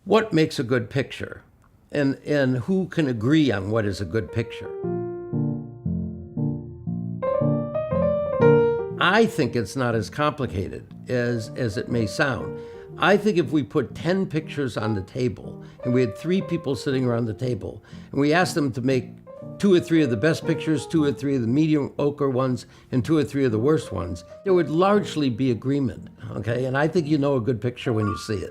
what makes a good picture and who can agree on what is a good picture. I think it's not as complicated as it may sound. I think if we put 10 pictures on the table and we had 3 people sitting around the table and we asked them to make 2 or 3 of the best pictures, 2 or 3 of the mediocre ones, and 2 or 3 of the worst ones, there would largely be agreement, okay? And I think you know a good picture when you see it.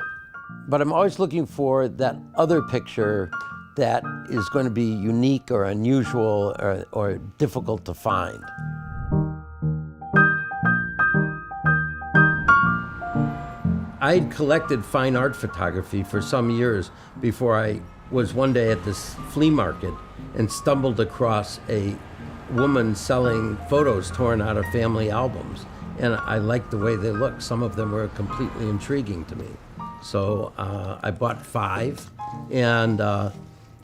But I'm always looking for that other picture that is going to be unique or unusual or difficult to find. I'd collected fine art photography for some years before I was one day at this flea market and stumbled across a woman selling photos torn out of family albums. And I liked the way they looked. Some of them were completely intriguing to me. So I bought 5, and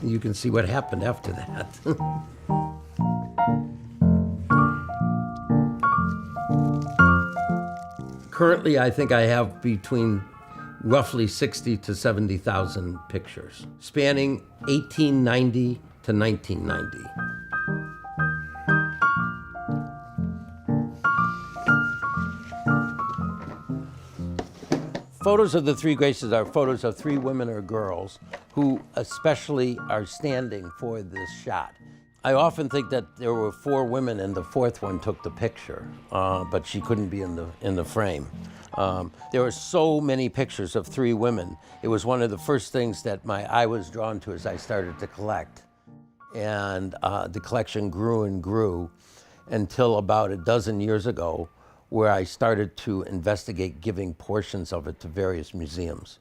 you can see what happened after that. Currently, I think I have between roughly 60 to 70,000 pictures, spanning 1890 to 1990. Photos of the 3 Graces are photos of 3 women or girls who especially are standing for this shot. I often think that there were 4 women and the 4th one took the picture, but she couldn't be in the frame. There were so many pictures of 3 women. It was one of the first things that my eye was drawn to as I started to collect. And the collection grew and grew until about a dozen years ago, where I started to investigate giving portions of it to various museums.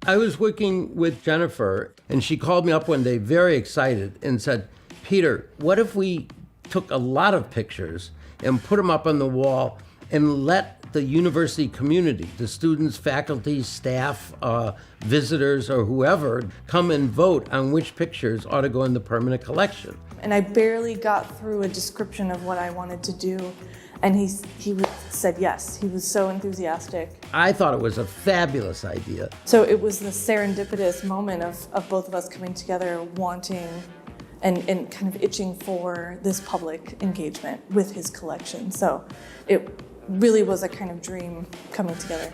I was working with Jennifer, and she called me up one day very excited and said, "Peter, what if we took a lot of pictures and put them up on the wall and let the university community, the students, faculty, staff, visitors, or whoever, come and vote on which pictures ought to go in the permanent collection?" And I barely got through a description of what I wanted to do, and he said yes. He was so enthusiastic. I thought it was a fabulous idea. So it was the serendipitous moment of both of us coming together, wanting and kind of itching for this public engagement with his collection. So it really was a kind of dream coming together.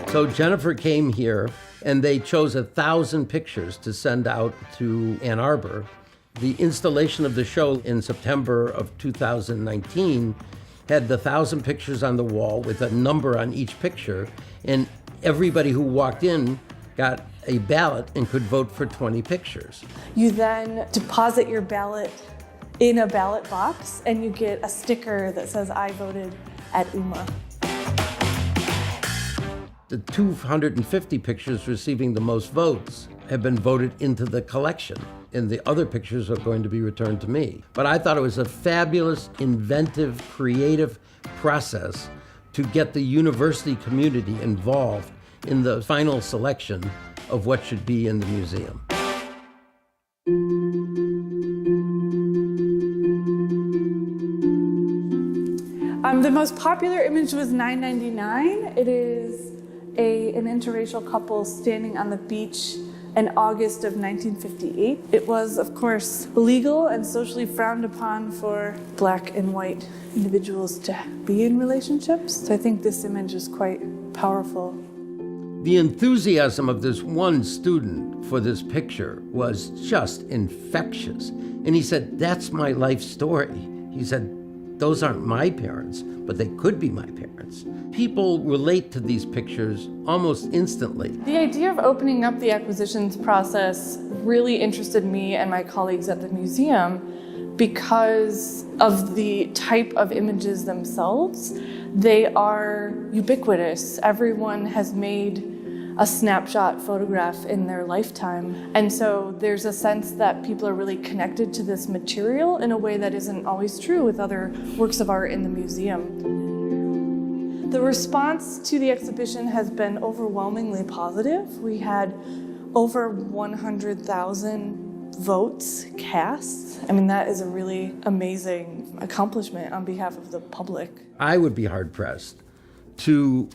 So Jennifer came here and they chose 1,000 pictures to send out to Ann Arbor. The installation of the show in September of 2019 had the 1,000 pictures on the wall with a number on each picture, and everybody who walked in got a ballot and could vote for 20 pictures. You then deposit your ballot in a ballot box and you get a sticker that says, "I voted at UMMA." The 250 pictures receiving the most votes have been voted into the collection, and the other pictures are going to be returned to me. But I thought it was a fabulous, inventive, creative process to get the university community involved in the final selection of what should be in the museum. The most popular image was $9.99. It is an interracial couple standing on the beach in August of 1958. It was, of course, illegal and socially frowned upon for Black and white individuals to be in relationships. So I think this image is quite powerful. The enthusiasm of this one student for this picture was just infectious. And he said, "That's my life story." He said, "Those aren't my parents, but they could be my parents." People relate to these pictures almost instantly. The idea of opening up the acquisitions process really interested me and my colleagues at the museum because of the type of images themselves. They are ubiquitous. Everyone has made a snapshot photograph in their lifetime. And so there's a sense that people are really connected to this material in a way that isn't always true with other works of art in the museum. The response to the exhibition has been overwhelmingly positive. We had over 100,000 votes cast. I mean, that is a really amazing accomplishment on behalf of the public. I would be hard-pressed to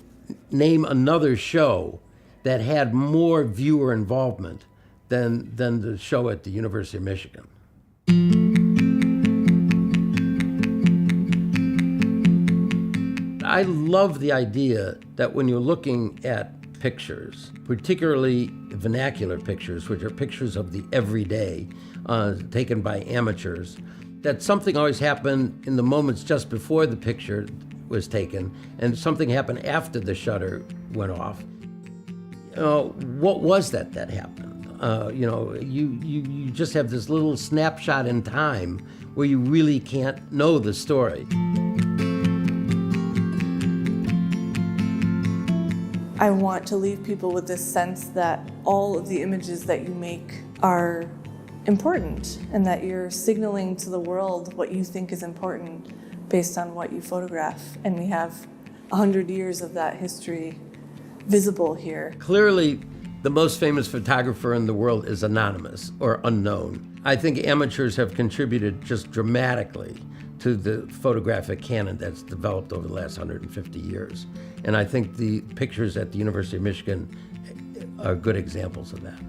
name another show that had more viewer involvement than the show at the University of Michigan. I love the idea that when you're looking at pictures, particularly vernacular pictures, which are pictures of the everyday, taken by amateurs, that something always happened in the moments just before the picture was taken, and something happened after the shutter went off. What was that happened? You just have this little snapshot in time where you really can't know the story. I want to leave people with this sense that all of the images that you make are important and that you're signaling to the world what you think is important based on what you photograph. And we have 100 years of that history visible here. Clearly, the most famous photographer in the world is anonymous or unknown. I think amateurs have contributed just dramatically to the photographic canon that's developed over the last 150 years. And I think the pictures at the University of Michigan are good examples of that.